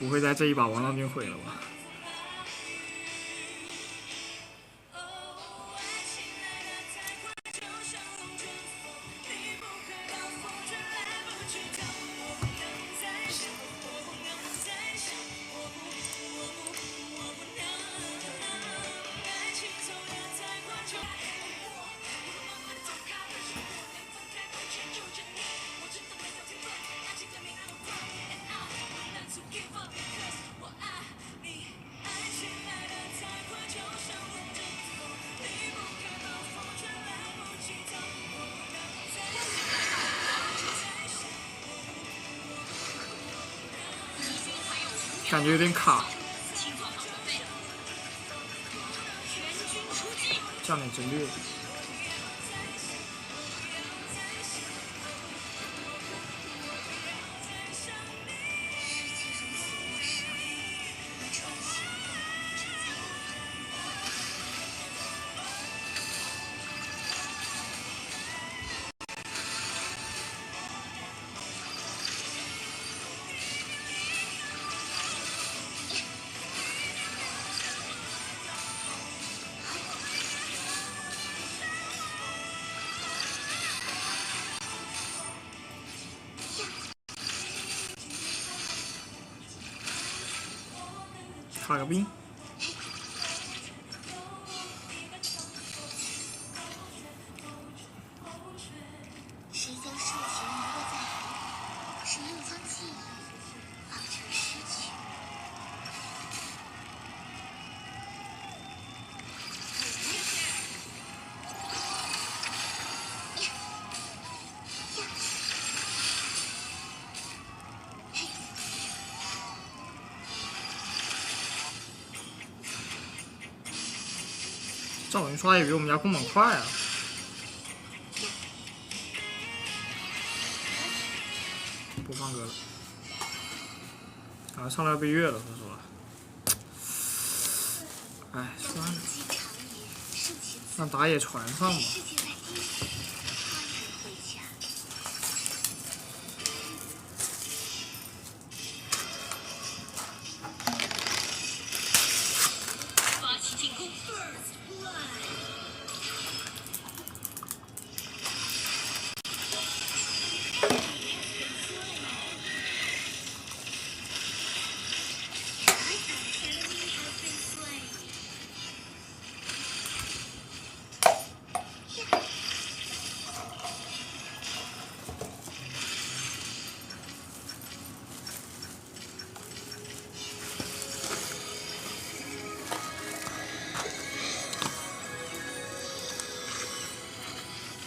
不会在这一把王道兵毁了吧？感觉有点卡，降点针略。卡个兵，谁将兽形遗落在海，谁又将记忆化成诗句。赵云刷也比我们家宫本快啊！播放歌了，啊，上来要被越了，说实话。哎，算了，让打野传上吧。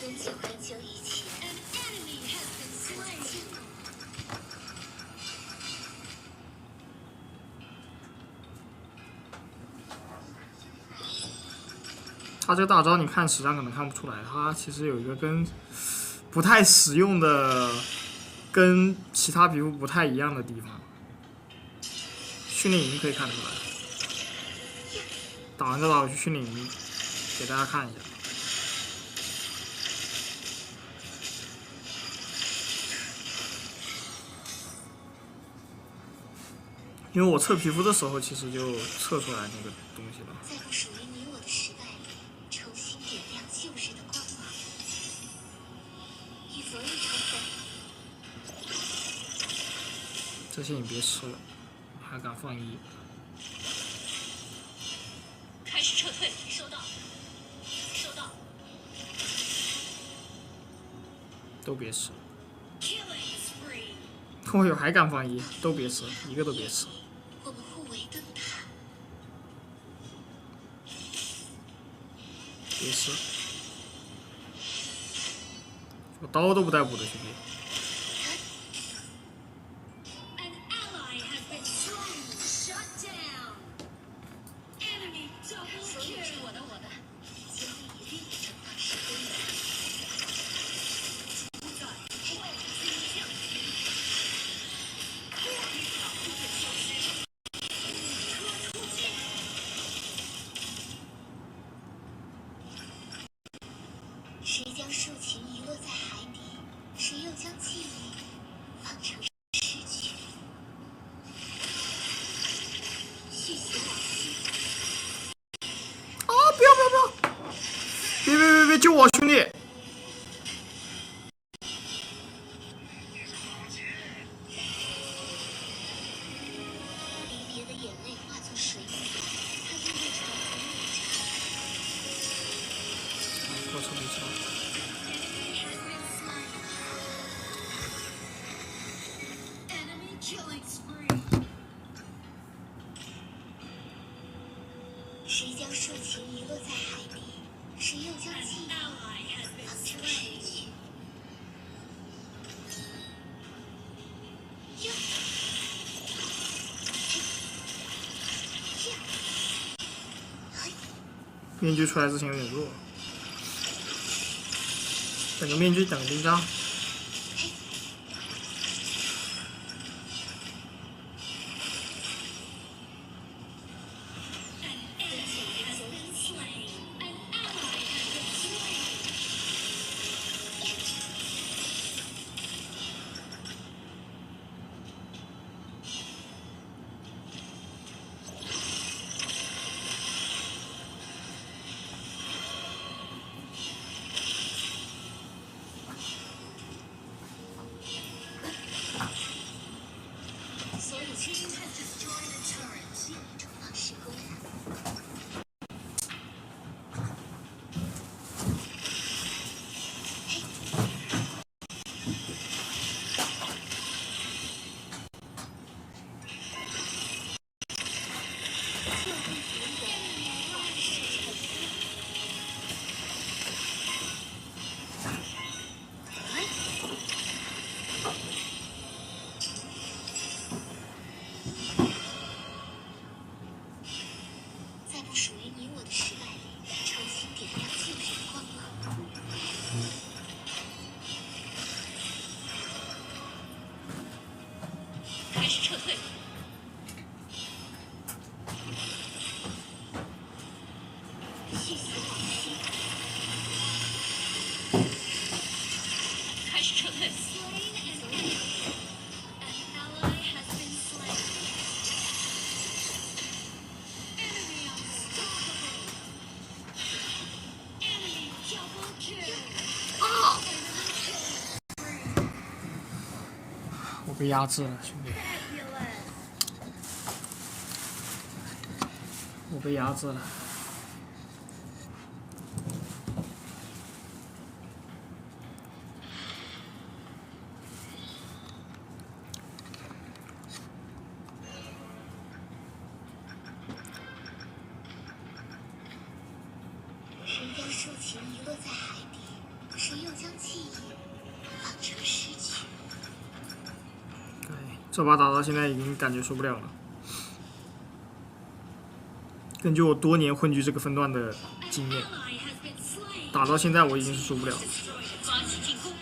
很久以前，他这个大招你看实战可能看不出来，他其实有一个跟不太实用的、跟其他皮肤不太一样的地方。训练营可以看出来，打完这把我去训练营给大家看一下。因为我测皮肤的时候，其实就测出来那个东西了。在不属于你我的时代里，重新点亮旧日的光芒，与昨日重逢。这些你别吃了，还敢放一？开始撤退，收到，收到。都别吃。哦哟，还敢放一？都别吃，一个都别吃。我们互为灯塔。别吃，我刀都不带补的兄弟。谁将兽情遗落在海底，谁又将谁将竖琴遗落在海底？谁又将记忆 ally has been 放出 slain. 诗句？呀！嘿！呀！嘿！面具出来之前有点弱，等个面具，等个冰杖。所有声音看着 destroy the turret， 重放时空了。在不属于你我的时代里，重新点亮旧日的光芒。开始撤退。细思往昔，开始撤退。我被压制了，兄弟，我被压制了。谁将竖琴遗落在海底？谁又将记忆放成诗句？哎，这把打到现在已经感觉受不了了。根据我多年混局这个分段的经验，打到现在我已经是受不了了。发起进攻。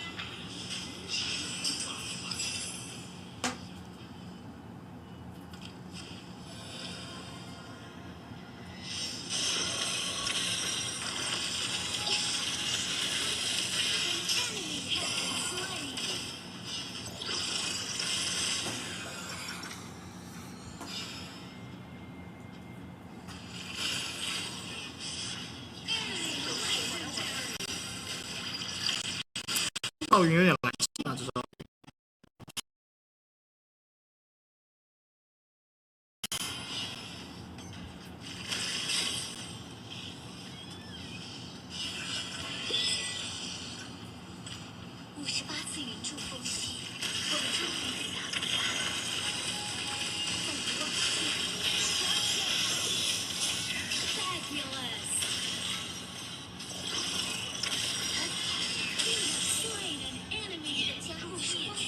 赵云有点来气啊，这招。58次云柱风息，我们终于被打败了。在遗忘之地，将入时光里。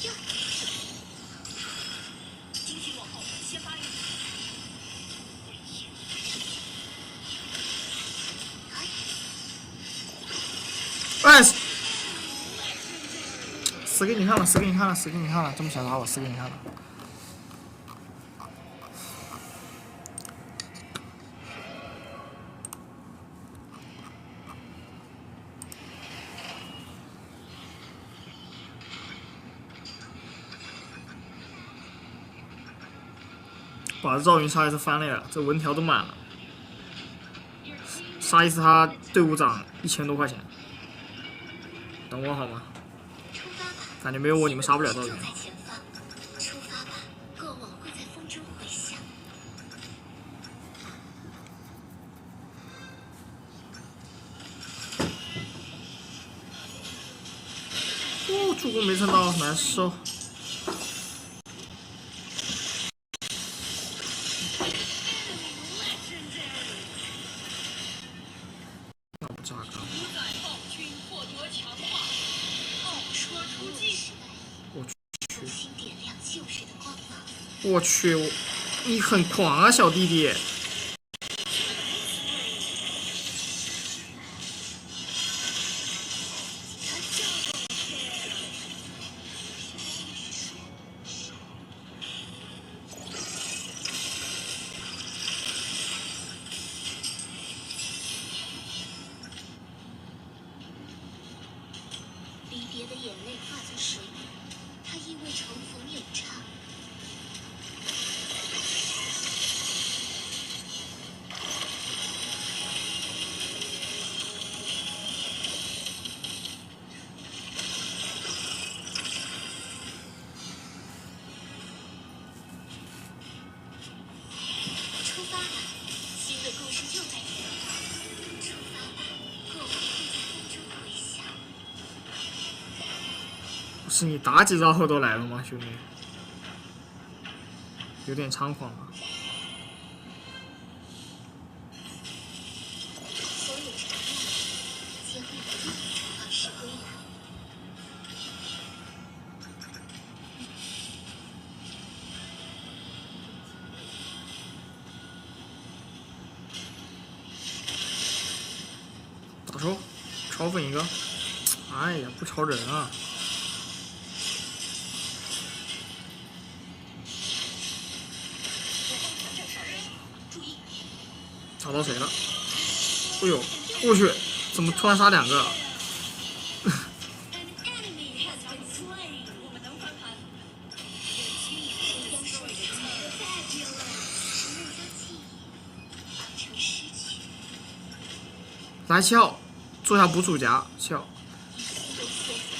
哟！惊喜往后，先发育。哎，死给你看了，死给你看了，死给你看了，这么想打我，死给你看了。把这赵云杀一次翻了呀，这文条都满了，杀一次他队伍涨1000多块钱。等我好吗？出发吧！感觉没有我你们杀不了赵云就。在前方，出发吧！过往会在风中回响。哦，助攻没蹭到，难受。我去，你很狂啊，小弟弟。离别的眼泪化作水，它因为重逢咏唱。出发吧，新的故事就在前方。出发吧，过往会在风中回响。是你打几招后都来了吗，兄弟？有点猖狂了。所有承诺，皆会以另一种方式归来。打抽，超粉一个。哎呀，不超人啊！打到谁了？哎呦，我去，怎么突然杀2个？来笑，做下捕鼠夹，笑。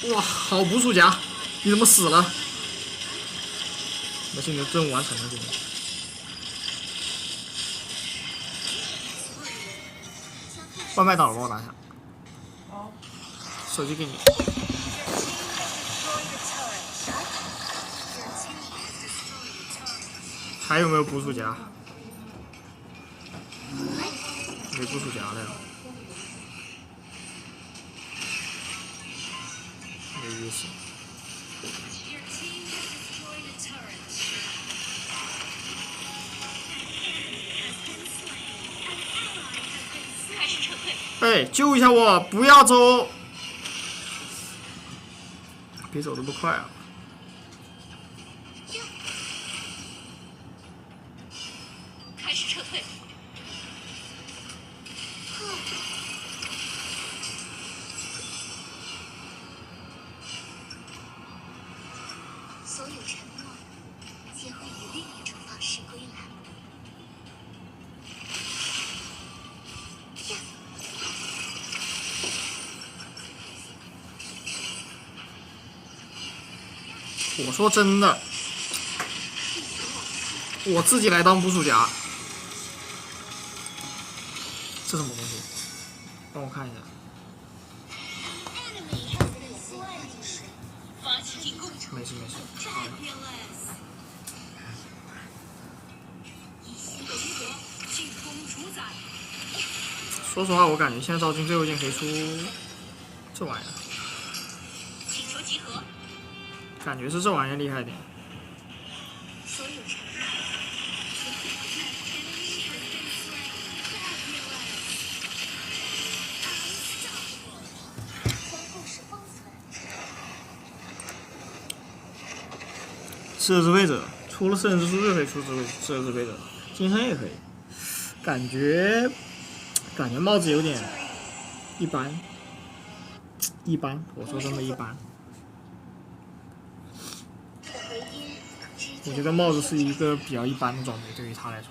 哇，好捕鼠夹！你怎么死了？没事，你的任务完成了，兄弟。外卖到了，帮我拿下。手机给你。还有没有捕鼠夹？没捕鼠夹了呀。没意思。开始撤退。哎，救一下我！不要走！别走这么快啊！开始撤退。所有承诺，皆会以另一种方式归来。我说真的，我自己来当捕鼠夹，这什么东西？让我看一下。发起进攻。没事没事。进攻主宰。说实话，我感觉现在赵军最后一件可以出这玩意儿，请求集合。感觉是这玩意儿厉害点。所有承诺，将故事封存。射之辈者，除了圣人之书就可以出射之辈者，金身也可以。感觉帽子有点一般，一般。我说真的一般。我觉得帽子是一个比较一般的装备，对于他来说。